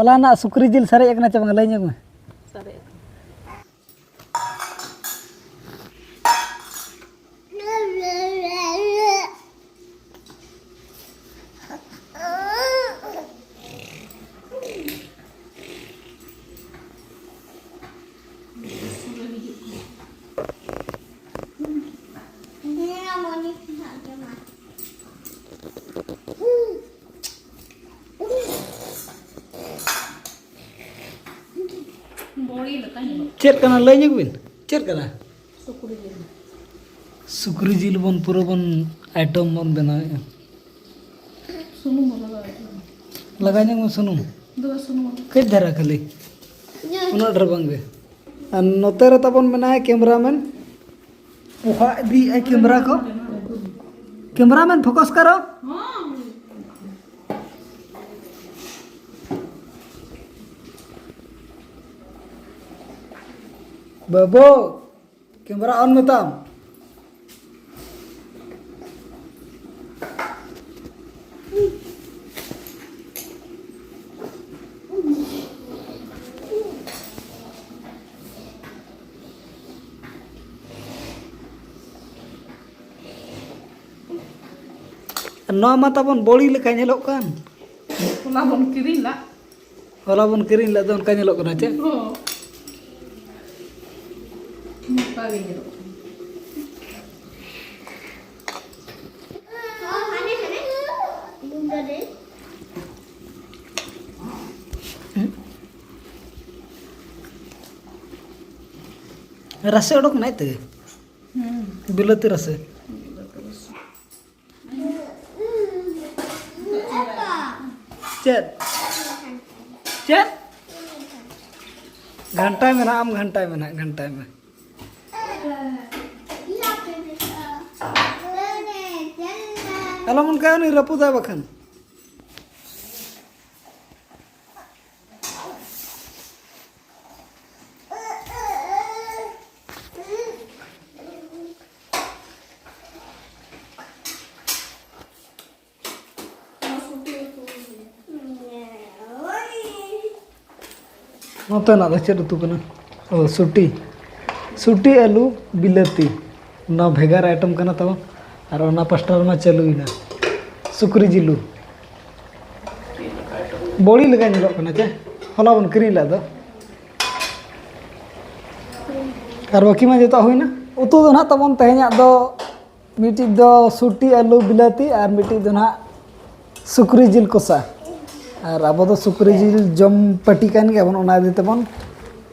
Holana sukri jil sare ekna cabang lainnya gue. Sare. Cek kana lainnya gue. Cek kana. Sukri jil bon pura bon item bon बनाए. Sunum लगाने में सुनो. दो sunum. कई धरा खाली. उन्हें डर बंगे. नोतेरे तबन बनाए कैमरामैन. उखा दी ए कैमरा को. कैमरामैन फोकस करो. बाबू कैमरा ऑन में था नौ माता बन बड़ी लेका nyelok kan Pula bon kirin lah. होला बन किरिन ला दोन का nyelok kana चे Oh. Muka gini loh. रसे उडक नाही ते बिलती रसे चल चल घंटा में ना आम घंटा में ना घंटा में alamun kaya ni rapuda bakan Nota na dace tu kana oh suti alu bilati na bhegar item kana tao और ना पस्टर में चलू ही ना सुक्री जिलू बड़ी लगा निलो कना चे होला बन करी ला दो और बाकी में जता हुई ना उतु दो ना तबन तेह냐 दो मिटी दो सुटी आलू बिलाती और मिटी दो ना सुक्री जिल कोसा और अब दो सुक्री जिल जम पटी कान के बन ओना दे तबन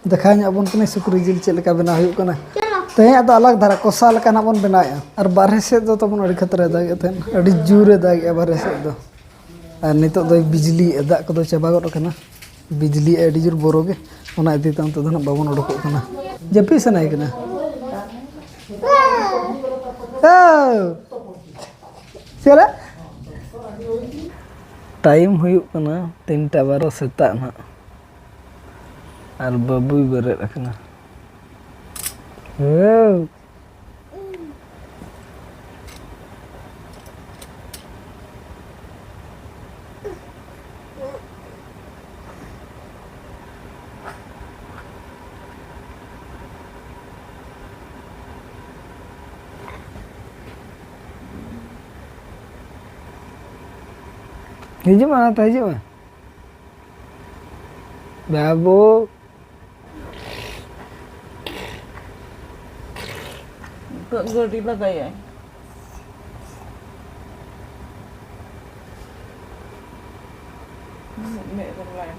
देखा냐 बन कने सुक्री जिल चेल का बना हुई कना तेह냐 दो अलग धारा कोसा लकाना बन बनाया और बारह से दो तबन अड़ी खतरे दागे थेन अड़ी जुरे दागे बारह से दो और नितो दो बिजली दाग को दो चाबा गड कना बिजली अड़ी जुर बोरोगे ओना इदी तम तो ना बाबन उडको कना जपी सनाय कना चला टाइम हुई कना 3:12 सेता ना और बाबू बरे रखना हिजू mana ta hiजू बाबू Godi lagay ay. Meron lang.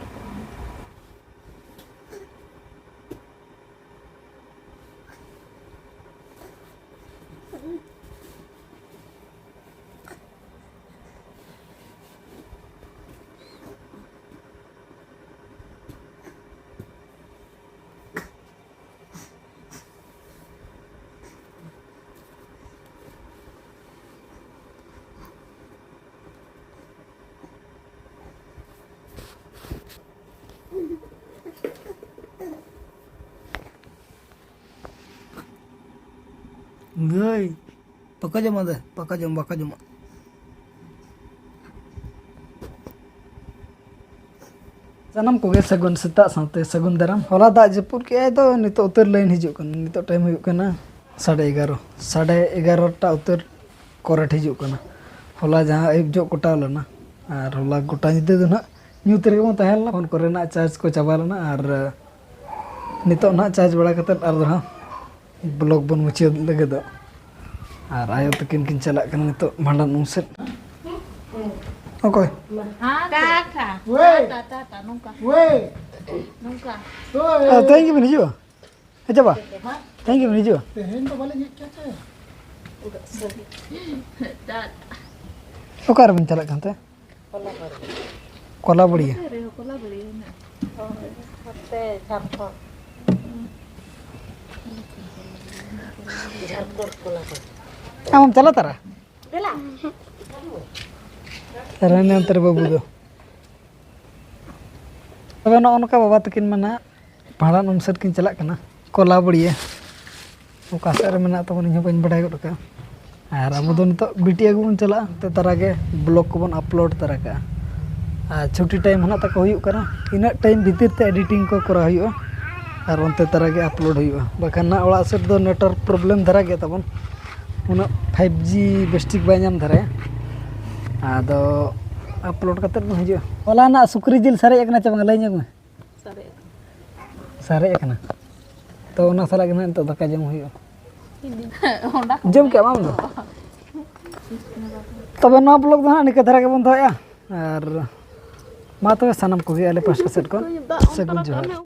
Guy, pakai jam ada, pakai jam. सानम Koge सगुन सेता साथे सगुन दाराम होला दाग जपुर के तो नितो उतर लाइन हिजुक कन नितो टाइम हुयुक कना 11:30 टा उतर कोरट हिजुक कना होला जहां आयुब जो कोटा लना और होला गोटा निते दो ना न्यूत रे मो तहलना फोन करे ना चार्ज को चाबा लना और नितो ना चार्ज बड़ा कते और दहा ब्लॉग बन मुचे लगे दो और आयो तकिन किन चला कन नितो भांडन उनसे okay Kakak. Wey. Tata nungka. Wey. Nungka. Thank you Benjo. Aja ba. Thank you Benjo. Tata. Okar bin chalak kan te? Kola budi. Re kola beri na. Hote Jharkhand. Jharkhand kola. Am chala tara. Bela. Tara ne antar babu do. Taba no onka baba takin mana bharan umsat kin chalak kana. Kola budi. Oka sar mena to ni bain badai god ka. Ar abu do nito BT agu bon chala te tara ge blog ko bon upload tara ka. छुट्टी time हना तक हुई करा in time भीतर ते editing को करा हुई और उनते तरह के अपलोड हुई बखान ओड़ा सेट दो नेटवर्क प्रॉब्लम धरा गया तबन उन 5G बेस्टिक बाय नाम धरे आदो अपलोड करते बन हिजो होला ना सुक्री जिल सारे एकना चबंग लई ᱧᱮ सारे एकना तो ओना साला के न तो दका जम हुई जम के माम दो तबे ना ब्लॉग दो निका धरा के बन धया और मा तो सानम को आले पास सेट को सगुन जोहार।